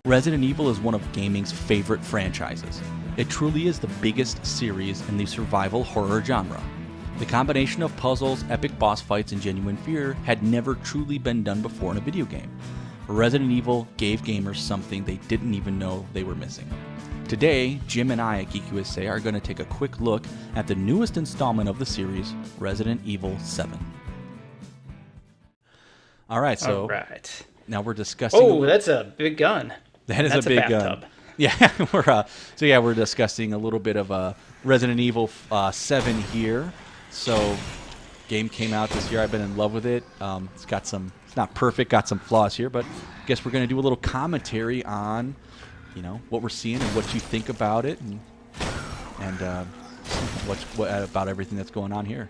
Resident Evil is one of gaming's favorite franchises. It truly is the biggest series in the survival horror genre. The combination of puzzles, epic boss fights, and genuine fear had never truly been done before in a video game. Resident Evil gave gamers something they didn't even know they were missing. Today, Jim and I at GeekUSA are going to take a quick look at the newest installment of the series, Resident Evil 7. All right, so now we're discussing... Oh, that's a big gun. That's a big gun. Yeah, we're discussing a little bit of Resident Evil 7 here. So, game came out this year. I've been in love with it. It's not perfect, got some flaws here, but I guess we're going to do a little commentary on, what we're seeing and what you think about it, and what about everything that's going on here.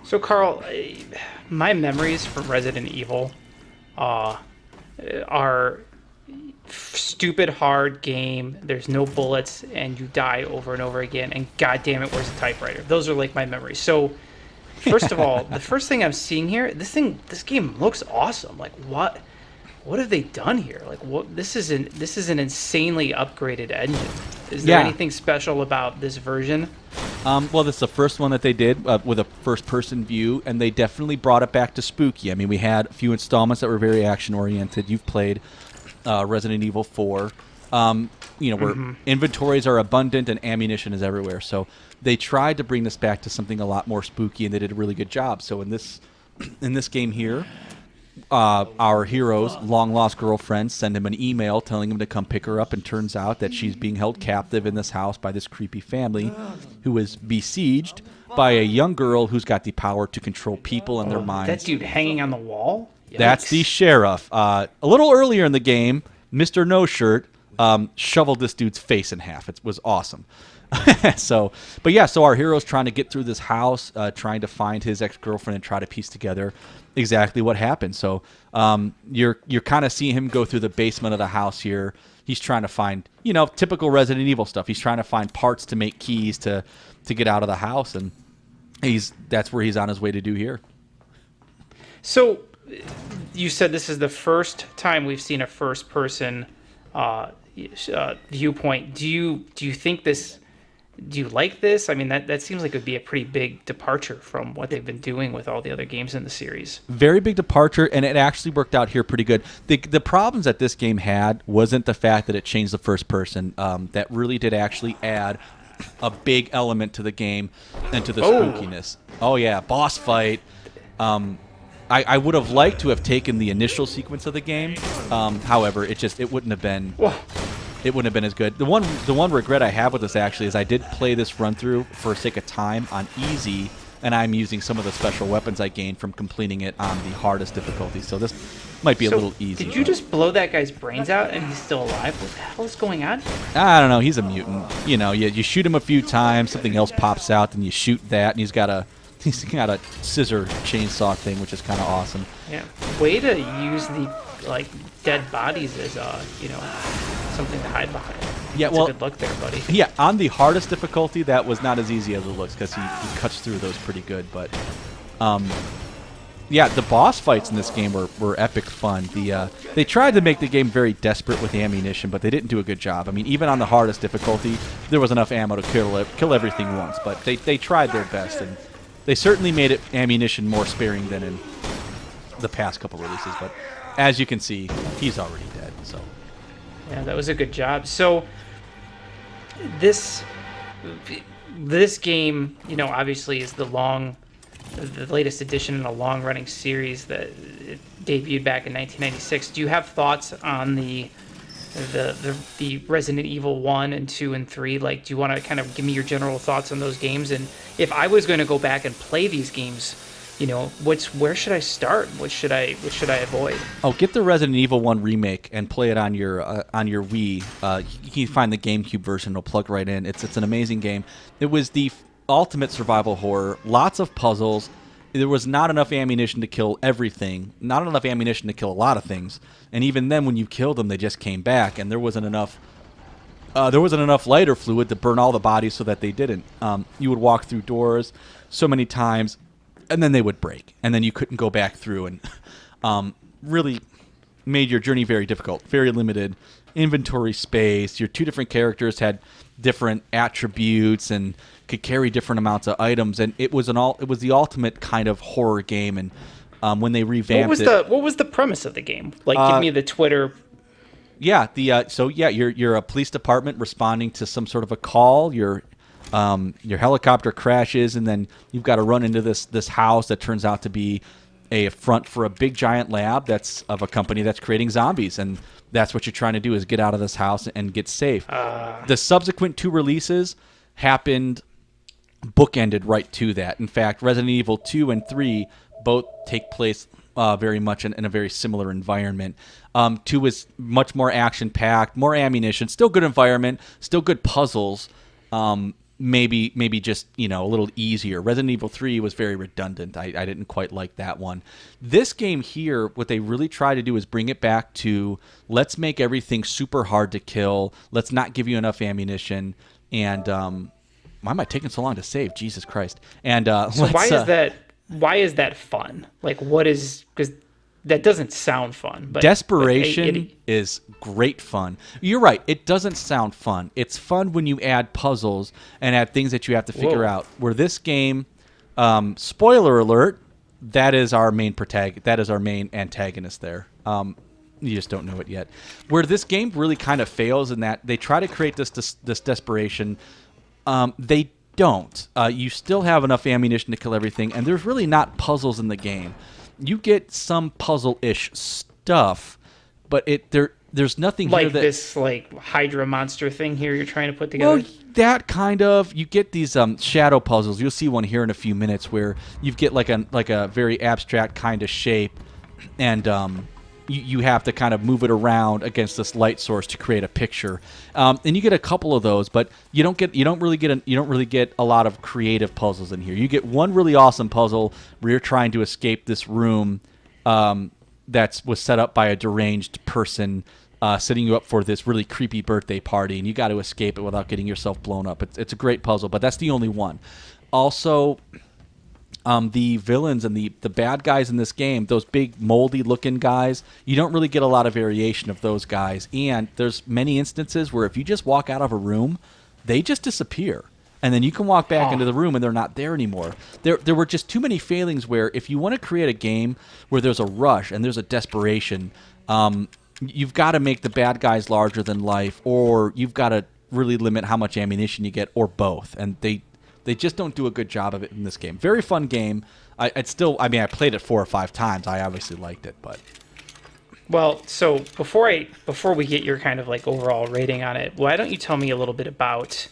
So, Carl, my memories from Resident Evil are stupid hard game. There's no bullets, and you die over and over again. And God damn it, where's the typewriter? Those are like my memories. So, first of all, the first thing I'm seeing here, this game looks awesome. Like what have they done here? Like what? This is an insanely upgraded engine. Is there anything special about this version? Well, this is the first one that they did with a first-person view, and they definitely brought it back to spooky. I mean, we had a few installments that were very action-oriented. You've played Resident Evil 4. Where inventories are abundant and ammunition is everywhere. So they tried to bring this back to something a lot more spooky, and they did a really good job. So in this game here, our hero's long-lost girlfriend send him an email telling him to come pick her up, and turns out that she's being held captive in this house by this creepy family who is besieged by a young girl who's got the power to control people and their minds. That dude hanging on the wall? Yikes. That's the sheriff. A little earlier in the game, Mr. No Shirt shoveled this dude's face in half. It was awesome. So our hero's trying to get through this house, trying to find his ex-girlfriend and try to piece together exactly what happened. So you're kind of seeing him go through the basement of the house here. He's trying to find, typical Resident Evil stuff. He's trying to find parts to make keys to get out of the house, and that's where he's on his way to do here. So you said this is the first time we've seen a first-person viewpoint. Do you think this? Do you like this? I mean, that seems like it would be a pretty big departure from what they've been doing with all the other games in the series. Very big departure, and it actually worked out here pretty good. The problems that this game had wasn't the fact that it changed the first person. That really did actually add a big element to the game and to the spookiness. Oh yeah, boss fight. I would have liked to have taken the initial sequence of the game. However, it wouldn't have been. It wouldn't have been as good. The one regret I have with this actually is I did play this run through for sake of time on easy, and I'm using some of the special weapons I gained from completing it on the hardest difficulty. So this might be a little easy. Did you just blow that guy's brains out and he's still alive? What the hell is going on? I don't know. He's a mutant. You shoot him a few times, something else pops out, then you shoot that, and he's got a scissor chainsaw thing, which is kind of awesome. Yeah, way to use the dead bodies as something to hide behind. Yeah, That's a good look there, buddy. Yeah, on the hardest difficulty, that was not as easy as it looks because he cuts through those pretty good. But the boss fights in this game were epic fun. They tried to make the game very desperate with ammunition, but they didn't do a good job. I mean, even on the hardest difficulty, there was enough ammo to kill everything once. But they tried their best, and they certainly made it ammunition more sparing than in the past couple releases. But as you can see, he's already dead. So yeah, that was a good job. So this game, obviously is the latest edition in a long-running series that it debuted back in 1996. Do you have thoughts on the Resident Evil 1 and 2 and 3? Like, do you want to kind of give me your general thoughts on those games? And if I was going to go back and play these games, where should I start? What should I avoid? Oh, get the Resident Evil 1 remake and play it on your Wii. You can find the GameCube version. It'll plug right in. It's an amazing game. It was the ultimate survival horror. Lots of puzzles. There was not enough ammunition to kill everything. Not enough ammunition to kill a lot of things. And even then, when you killed them, they just came back, and there wasn't enough lighter fluid to burn all the bodies so that they didn't. You would walk through doors so many times, and then they would break, and then you couldn't go back through, and really made your journey very difficult, very limited inventory space. Your two different characters had different attributes and could carry different amounts of items, and it was the ultimate kind of horror game. And when they revamped what was the premise of the game? Like, give me the Twitter. Yeah, you're a police department responding to some sort of a call. Your helicopter crashes, and then you've got to run into this house that turns out to be a front for a big giant lab that's of a company that's creating zombies, and that's what you're trying to do is get out of this house and get safe. The subsequent 2 releases happened bookended right to that. In fact, Resident Evil 2 and 3 both take place very much in a very similar environment. 2 is much more action-packed, more ammunition, still good environment, still good puzzles. Maybe just, a little easier. Resident Evil 3 was very redundant. I didn't quite like that one. This game here, what they really try to do is bring it back to, let's make everything super hard to kill. Let's not give you enough ammunition. And why am I taking so long to save? Jesus Christ. And so why is that fun? Like, what is... Because that doesn't sound fun. But desperation is great fun. You're right. It doesn't sound fun. It's fun when you add puzzles and add things that you have to figure out. Where this game, spoiler alert, that is our main antagonist there. You just don't know it yet. Where this game really kind of fails in that they try to create this desperation. They don't. You still have enough ammunition to kill everything, and there's really not puzzles in the game. You get some puzzle-ish stuff, but there's nothing like here that... this Hydra monster thing here you're trying to put together? Well, that kind of... You get these shadow puzzles. You'll see one here in a few minutes where you get like a very abstract kind of shape, and you have to kind of move it around against this light source to create a picture. And you get a couple of those, but you don't really get a lot of creative puzzles in here. You get one really awesome puzzle where you're trying to escape this room that was set up by a deranged person setting you up for this really creepy birthday party, and you got to escape it without getting yourself blown up. It's a great puzzle, but that's the only one. Also, the villains and the bad guys in this game, those big moldy looking guys, you don't really get a lot of variation of those guys. And there's many instances where if you just walk out of a room, they just disappear. And then you can walk back into the room and they're not there anymore. There were just too many failings where if you want to create a game where there's a rush and there's a desperation, you've got to make the bad guys larger than life, or you've got to really limit how much ammunition you get, or both. And they just don't do a good job of it in this game. Very fun game. I played it 4 or 5 times. I obviously liked it, but... Well, so before we get your kind of overall rating on it, why don't you tell me a little bit about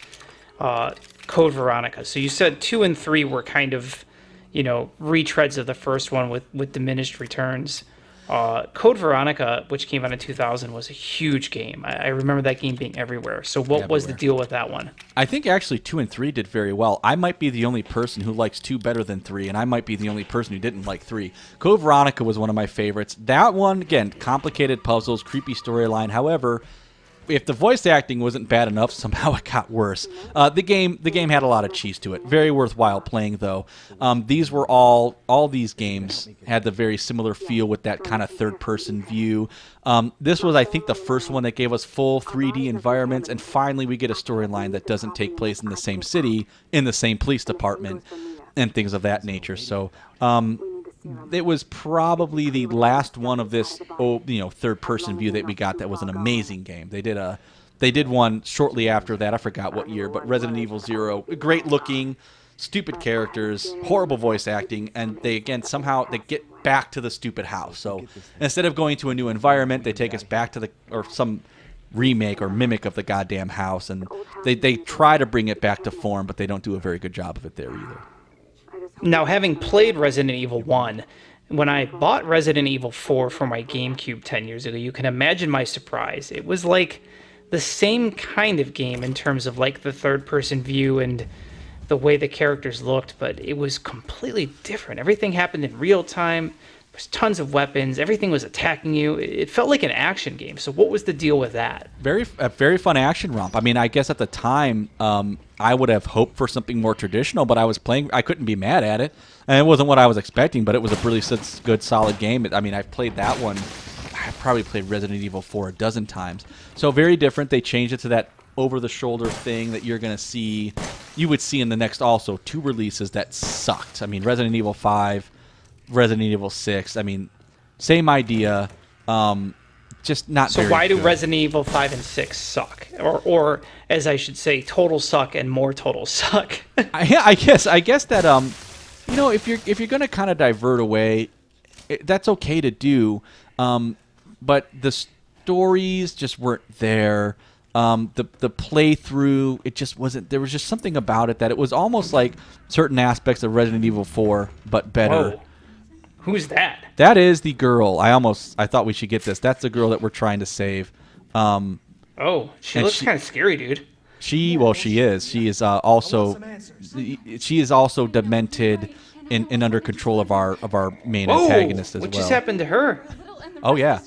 Code Veronica? So you said 2 and 3 were kind of, retreads of the first one with diminished returns. Code Veronica, which came out in 2000, was a huge game. I remember that game being everywhere. So what was the deal with that one? I think actually 2 and 3 did very well. I might be the only person who likes 2 better than 3, and I might be the only person who didn't like 3. Code Veronica was one of my favorites. That one, again, complicated puzzles, creepy storyline. However, if the voice acting wasn't bad enough, somehow it got worse. The game had a lot of cheese to it. Very worthwhile playing, though. These were all these games had the very similar feel with that kind of third-person view. This was, I think, the first one that gave us full 3D environments, and finally we get a storyline that doesn't take place in the same city, in the same police department, and things of that nature. So, it was probably the last one of this, third-person view that we got that was an amazing game. They did one shortly after that. I forgot what year, but Resident Evil 0, great-looking, stupid characters, horrible voice acting, and they get back to the stupid house. So instead of going to a new environment, they take us back to some remake or mimic of the goddamn house, and they try to bring it back to form, but they don't do a very good job of it there either. Now, having played Resident Evil 1, when I bought Resident Evil 4 for my GameCube 10 years ago, you can imagine my surprise. It was like the same kind of game in terms of the third-person view and the way the characters looked, but it was completely different. Everything happened in real time. There was tons of weapons. Everything was attacking you. It felt like an action game. So what was the deal with that? A very fun action romp. I mean, I guess at the time, I would have hoped for something more traditional, but I couldn't be mad at it. And it wasn't what I was expecting, but it was a really good, solid game. I mean, I've played that one, have probably played Resident Evil 4 a dozen times. So very different. They changed it to that over-the-shoulder thing that you're going to see. You would see in the next also 2 releases that sucked. I mean, Resident Evil 5, Resident Evil 6. I mean, same idea. Just not So very why do good. Resident Evil 5 and 6 suck? Or as I should say, total suck and more total suck. I guess that if you're going to kind of divert away, that's okay to do. But the stories just weren't there. The playthrough, it just wasn't. There was just something about it that it was almost like certain aspects of Resident Evil 4, but better. Whoa. Who's that? That is the girl. I thought we should get this. That's the girl that we're trying to save. Oh, she looks kind of scary, dude. She is. She is also. She is also demented and under control of our main antagonist as well. What just happened to her? Oh yeah.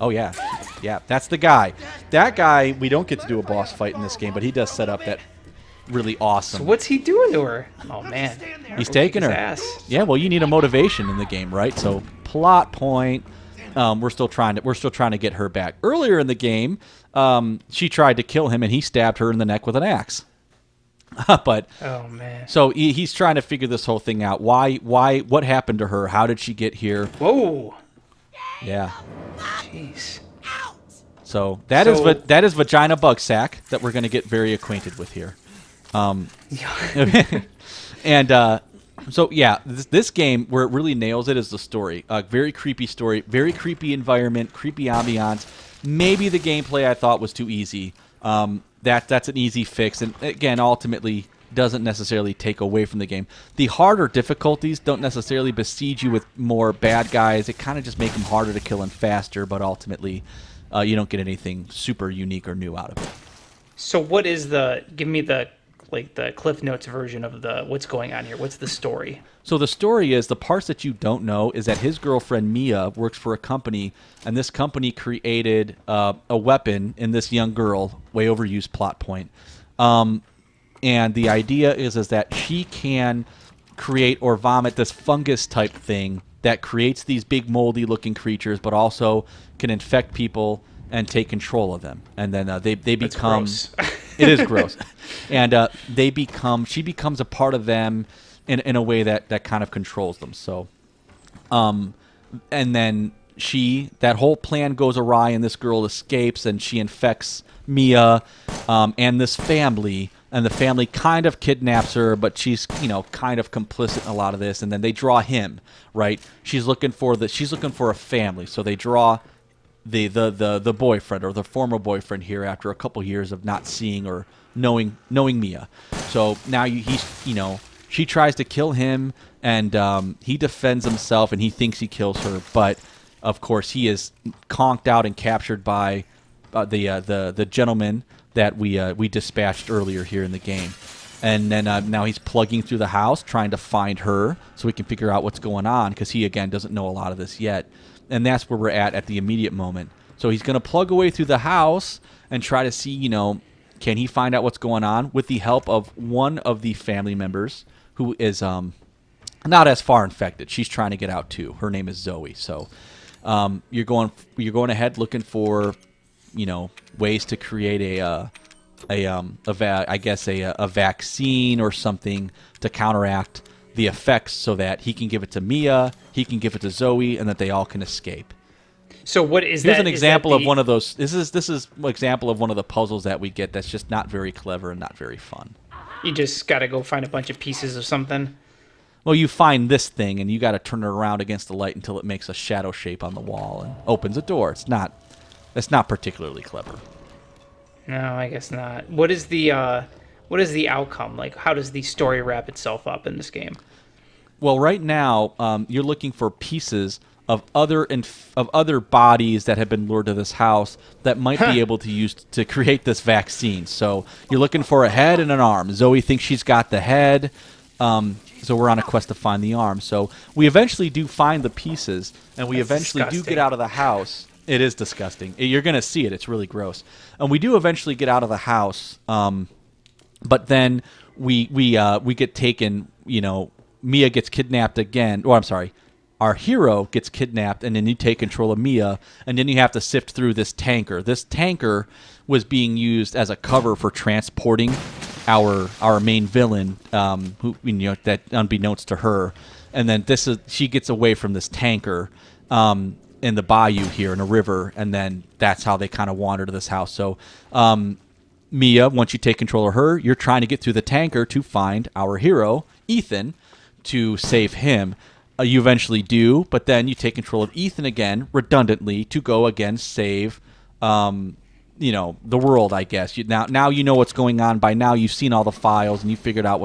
Oh yeah. Yeah, that's the guy. That guy, we don't get to do a boss fight in this game, but he does set up that really awesome. So what's he doing to her? Oh man, He's taking her. Ass. Yeah, well, you need a motivation in the game, right? So plot point. We're still trying to get her back. Earlier in the game, she tried to kill him, and he stabbed her in the neck with an axe. But oh man. So he's trying to figure this whole thing out. Why? What happened to her? How did she get here? Whoa. Yeah. Jeez. So that is vagina bug sack that we're going to get very acquainted with here. And so yeah, this game where it really nails it is the story. Very creepy story, very creepy environment, creepy ambiance. Maybe the gameplay I thought was too easy. That's an easy fix, and again, ultimately doesn't necessarily take away from the game. The harder difficulties don't necessarily besiege you with more bad guys. It kind of just make them harder to kill and faster, but ultimately you don't get anything super unique or new out of it. So what is give me the Cliff Notes version of what's going on here? What's the story? So the story is, the parts that you don't know is that his girlfriend Mia works for a company, and this company created a weapon in this young girl, way overused plot point. And the idea is that she can create or vomit this fungus type thing that creates these big moldy looking creatures, but also can infect people and take control of them. And then they become... It is gross. And she becomes a part of them in a way that kind of controls them. So, and then that whole plan goes awry, and this girl escapes, and she infects Mia and this family, and the family kind of kidnaps her, but she's kind of complicit in a lot of this. And then they draw him, right? She's looking for a family, so they draw the boyfriend or the former boyfriend here after a couple years of not seeing or knowing Mia. So now she tries to kill him, and he defends himself, and he thinks he kills her, but of course he is conked out and captured by the gentleman that we dispatched earlier here in the game. And then now he's plugging through the house trying to find her so we can figure out what's going on, because he again doesn't know a lot of this yet. And that's where we're at the immediate moment. So he's going to plug away through the house and try to see, can he find out what's going on with the help of one of the family members who is not as far infected. She's trying to get out too. Her name is Zoe. So you're going ahead looking for, ways to create a vaccine or something to counteract the effects, so that he can give it to Mia, he can give it to Zoe, and that they all can escape. So what is Here's that? an example of one of those. This is an example of one of the puzzles that we get that's just not very clever and not very fun. You just got to go find a bunch of pieces of something. Well, you find this thing, and you got to turn it around against the light until it makes a shadow shape on the wall and opens a door. It's not particularly clever. No, I guess not. What is the outcome? Like, how does the story wrap itself up in this game? Well, right now, you're looking for pieces of other bodies that have been lured to this house that might be able to use to create this vaccine. So you're looking for a head and an arm. Zoe thinks she's got the head, so we're on a quest to find the arm. So we eventually do find the pieces, and we eventually do get out of the house. It is disgusting. You're going to see it. It's really gross. And we do eventually get out of the house, but then we get taken. Mia gets kidnapped again. Oh, I'm sorry. our hero gets kidnapped, and then you take control of Mia, and then you have to sift through this tanker. This tanker was being used as a cover for transporting our main villain, who that unbeknownst to her, and then she gets away from this tanker in the bayou here in a river, and then that's how they kind of wander to this house. So Mia, once you take control of her, you're trying to get through the tanker to find our hero, Ethan, to save him. You eventually do, but then you take control of Ethan again, redundantly, to go again save, the world, I guess. Now you know what's going on. By now you've seen all the files and you figured out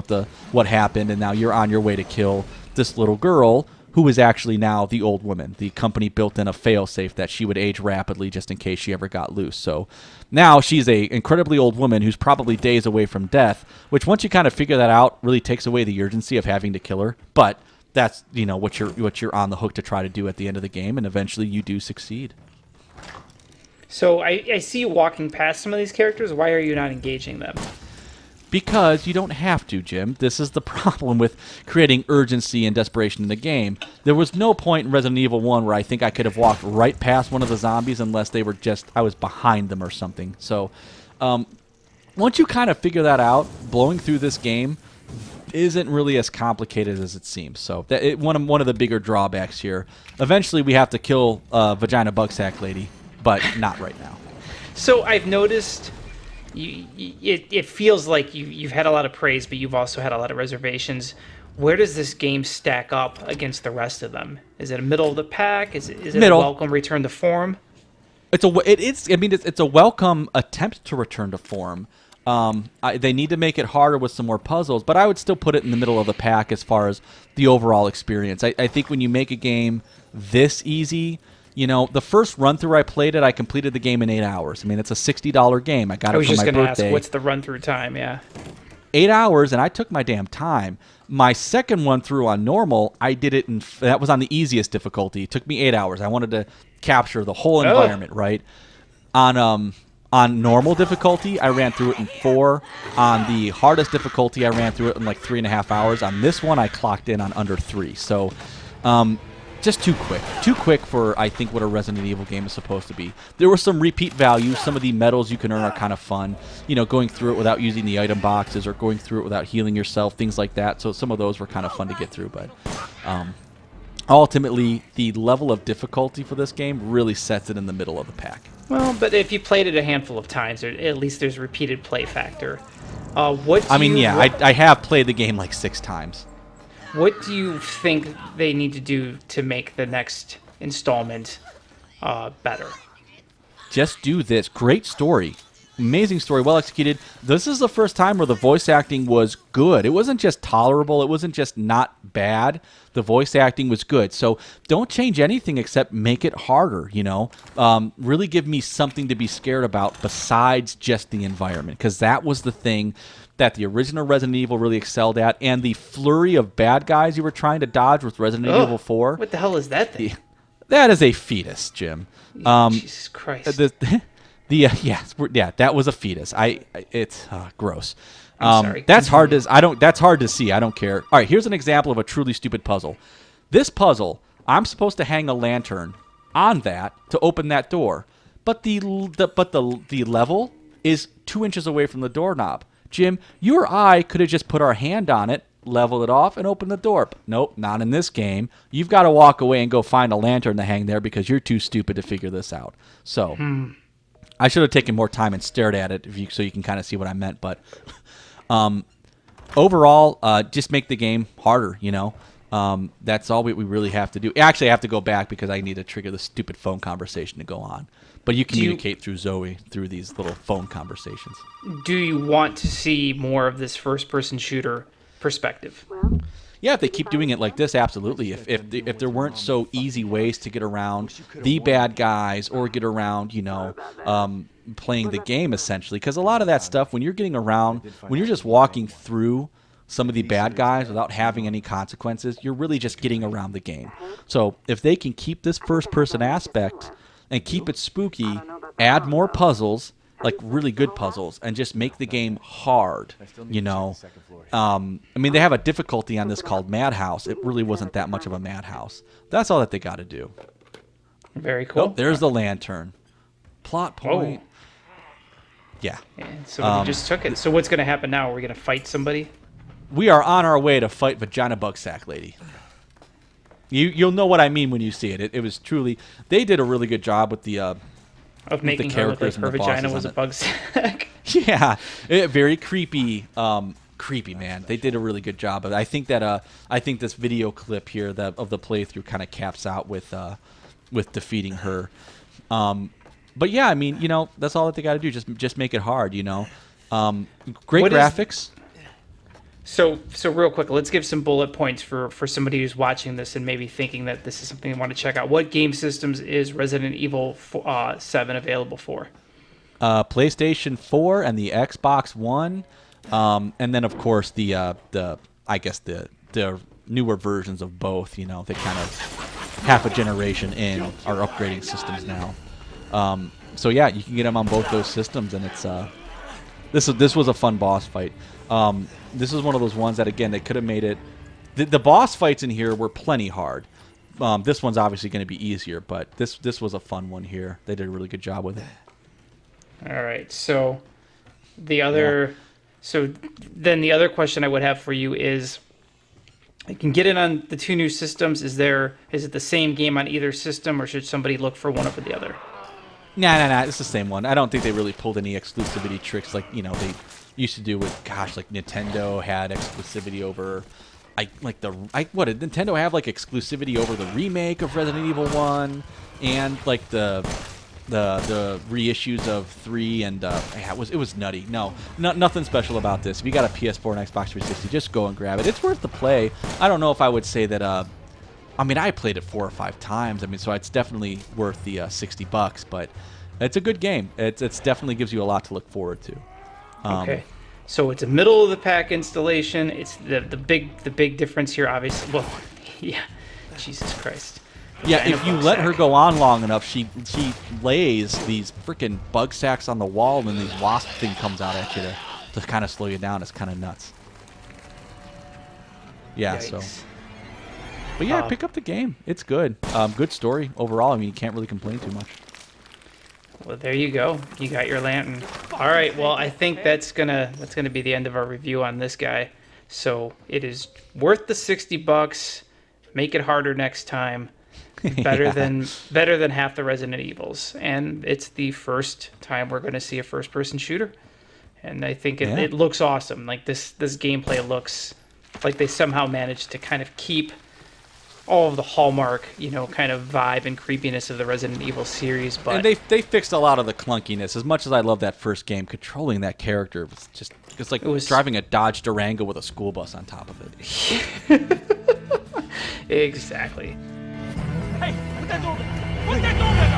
what happened, and now you're on your way to kill this little girl who is actually now the old woman. The company built in a failsafe that she would age rapidly just in case she ever got loose. So now she's a incredibly old woman who's probably days away from death, which once you kind of figure that out, really takes away the urgency of having to kill her. But that's what you're on the hook to try to do at the end of the game, and eventually you do succeed. So I see you walking past some of these characters. Why are you not engaging them? Because you don't have to, Jim. This is the problem with creating urgency and desperation in the game. There was no point in Resident Evil 1 where I think I could have walked right past one of the zombies unless they were I was behind them or something. So once you kind of figure that out, blowing through this game isn't really as complicated as it seems. So one of the bigger drawbacks here. Eventually we have to kill Vagina Bugsack Lady, but not right now. So I've noticed it feels like you've had a lot of praise, but you've also had a lot of reservations. Where does this game stack up against the rest of them? Is it a middle of the pack? Is it a welcome return to form? It's a welcome attempt to return to form. They need to make it harder with some more puzzles, but I would still put it in the middle of the pack as far as the overall experience. I think when you make a game this easy, the first run-through I played it, I completed the game in 8 hours. I mean, it's a $60 game. I got it for my birthday. I was just going to ask, what's the run-through time, yeah? 8 hours, and I took my damn time. My second one through on normal, I did it that was on the easiest difficulty. It took me 8 hours. I wanted to capture the whole environment, right? On normal difficulty, I ran through it in 4. On the hardest difficulty, I ran through it in like 3.5 hours. On this one, I clocked in on under 3. So, just too quick. Too quick for, I think, what a Resident Evil game is supposed to be. There were some repeat values. Some of the medals you can earn are kind of fun. Going through it without using the item boxes or going through it without healing yourself, things like that. So some of those were kind of fun to get through. But ultimately, the level of difficulty for this game really sets it in the middle of the pack. Well, but if you played it a handful of times, at least there's repeated play factor. I have played the game like 6 times. What do you think they need to do to make the next installment better? Just do this. Great story. Amazing story. Well executed. This is the first time where the voice acting was good. It wasn't just tolerable. It wasn't just not bad. The voice acting was good. So don't change anything except make it harder, Really give me something to be scared about besides just the environment, because that was the thing that the original Resident Evil really excelled at, and the flurry of bad guys you were trying to dodge with Resident Evil 4. What the hell is that thing? That is a fetus, Jim. Jesus Christ. That was a fetus. It's gross. I'm sorry. That's hard to see. I don't care. All right, here's an example of a truly stupid puzzle. This puzzle, I'm supposed to hang a lantern on that to open that door, but the level is 2 inches away from the doorknob. Jim, you or I could have just put our hand on it, level it off, and open the door. But nope, not in this game. You've got to walk away and go find a lantern to hang there because you're too stupid to figure this out. So I should have taken more time and stared at it so you can kind of see what I meant. But overall, just make the game harder, That's all we really have to do. Actually, I have to go back because I need to trigger the stupid phone conversation to go on. But you communicate through Zoe through these little phone conversations. Do you want to see more of this first-person shooter perspective? Yeah, if they keep doing it like this, absolutely. If there weren't so easy ways to get around the bad guys or get around, playing the game essentially, because a lot of that stuff when you're getting around, when you're just walking through some of the bad guys without having any consequences, you're really just getting around the game. So if they can keep this first-person aspect and keep it spooky, add more puzzles, like really good puzzles and just make the game hard. You know, I mean, they have a difficulty on this called Madhouse. It really wasn't that much of a madhouse. That's all that they got to do. Very cool. Oh, there's the lantern. Plot point. Yeah. And somebody just took it. So what's going to happen now? Are we going to fight somebody? We are on our way to fight Vagina Bugsack Lady. You'll know what I mean when you see it. It was truly... They did a really good job with the... Of making her look like her vagina was a bug sack. Yeah. Very creepy. Creepy, man. They did a really good job of it. I think that... I think this video clip here of the playthrough kind of caps out with defeating her. But yeah, I mean, you know, that's all that they got to do. Just make it hard, you know. Great graphics. So real quick, let's give some bullet points for somebody who's watching this and maybe thinking that this is something they want to check out. What game systems is Resident Evil 7 available for? PlayStation 4 and the Xbox One, and then of course the newer versions of both. You know, they kind of half a generation in are upgrading systems now. So yeah, you can get them on both those systems, and it's this was a fun boss fight. This is one of those ones that, again, they could have made it... The boss fights in here were plenty hard. This one's obviously going to be easier, but this was a fun one here. They did a really good job with it. All right, so the other... Yeah. So then the other question I would have for you is, you can get it on the two new systems. Is it the same game on either system, or should somebody look for one over the other? Nah. It's the same one. I don't think they really pulled any exclusivity tricks like, you know, they used to do with, like Nintendo had exclusivity over, what did Nintendo have, like exclusivity over the remake of Resident Evil 1 and like the reissues of 3 and it was nutty. Nothing special about this. If you got a PS4 and Xbox 360, just go and grab it. It's worth the play. I don't know if I would say that. I mean, I played it 4 or 5 times. I mean, so it's definitely worth the $60, but it's a good game. It's definitely gives you a lot to look forward to. Okay, so it's a middle of the pack installation. It's the big difference here, obviously. Well, yeah, Jesus Christ. Yeah, if you let her go on long enough, she lays these freaking bug sacks on the wall, and then these wasp thing comes out at you to kind of slow you down. It's kind of nuts. Yeah, yikes. So. But yeah, pick up the game. It's good. Good story overall. I mean, you can't really complain too much. Well, there you go. You got your lantern. All right. Well, I think that's gonna be the end of our review on this guy. So it is worth the $60. Make it harder next time. Better than half the Resident Evils, and it's the first time we're going to see a first-person shooter. And I think it looks awesome. Like this gameplay looks like they somehow managed to kind of keep all of the hallmark, you know, kind of vibe and creepiness of the Resident Evil series. But and they fixed a lot of the clunkiness. As much as I love that first game, controlling that character was just it was driving a Dodge Durango with a school bus on top of it. Exactly. Hey, put that door back! Put that door back!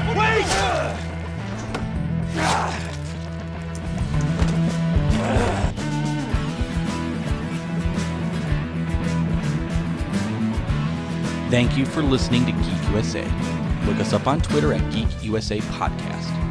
Thank you for listening to Geek USA. Look us up on Twitter at GeekUSA Podcast.